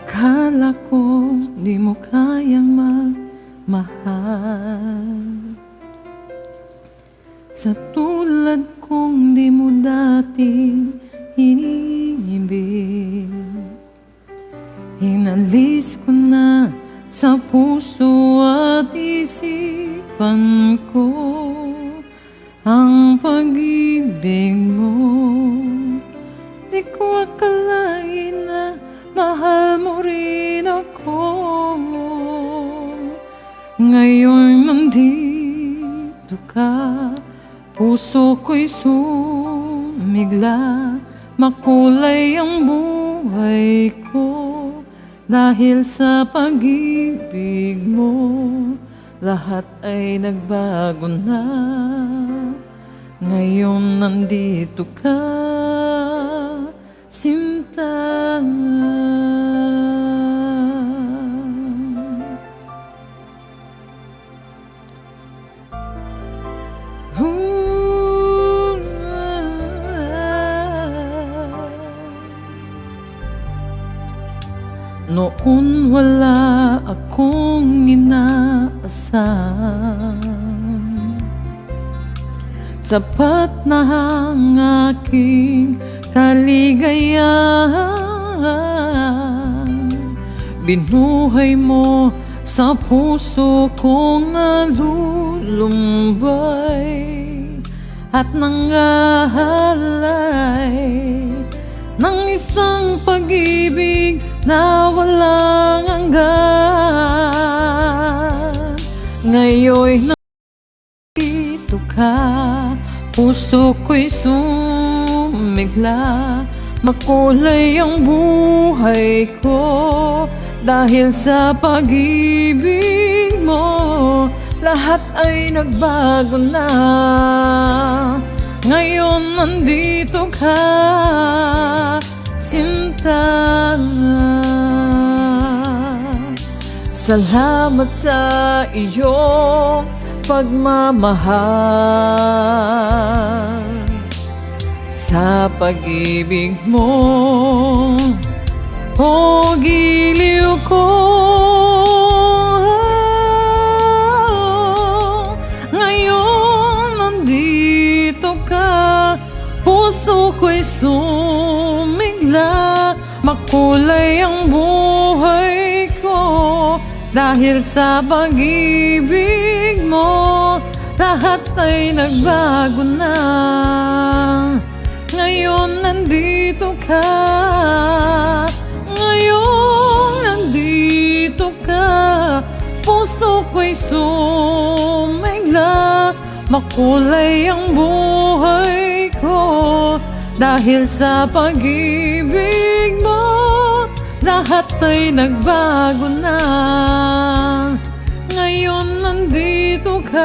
Akala ko di mo kayang magmahal, sa tulad kong di mo dating inibig. Inalis ko na sa puso at isipan ko ang pag-ibig mo. Di ko akalain na mahal mo rin ako. Ngayon nandito ka, puso ko'y sumigla. Makulay ang buhay ko dahil sa pag-ibig mo. Lahat ay nagbago na. Ngayon nandito ka, sinta. Noon wala akong inaasahan, sapat na ang aking kaligayahan. Binuhay mo sa puso kong nalulumbay at nangahalay ng isang pag-ibig na walang hanggan. Ngayon'y nandito ka, puso ko'y sumigla. Makulay ang buhay ko dahil sa pag-ibig mo. Lahat ay nagbago na. Ngayon nandito ka, sinta. Salamat sa iyong pagmamahal, sa pag-ibig mo, o giliw ko. Ngayon nandito ka, puso ko'y sumigla. Makulay ang buhay ko dahil sa pag-ibig mo. Lahat ay nagbago na. Ngayon nandito ka, ngayon nandito ka, puso ko'y sumigla. Makulay ang buhay ko dahil sa pag-ibig mo. Lahat ay nagbago na. Ngayon nandito ka,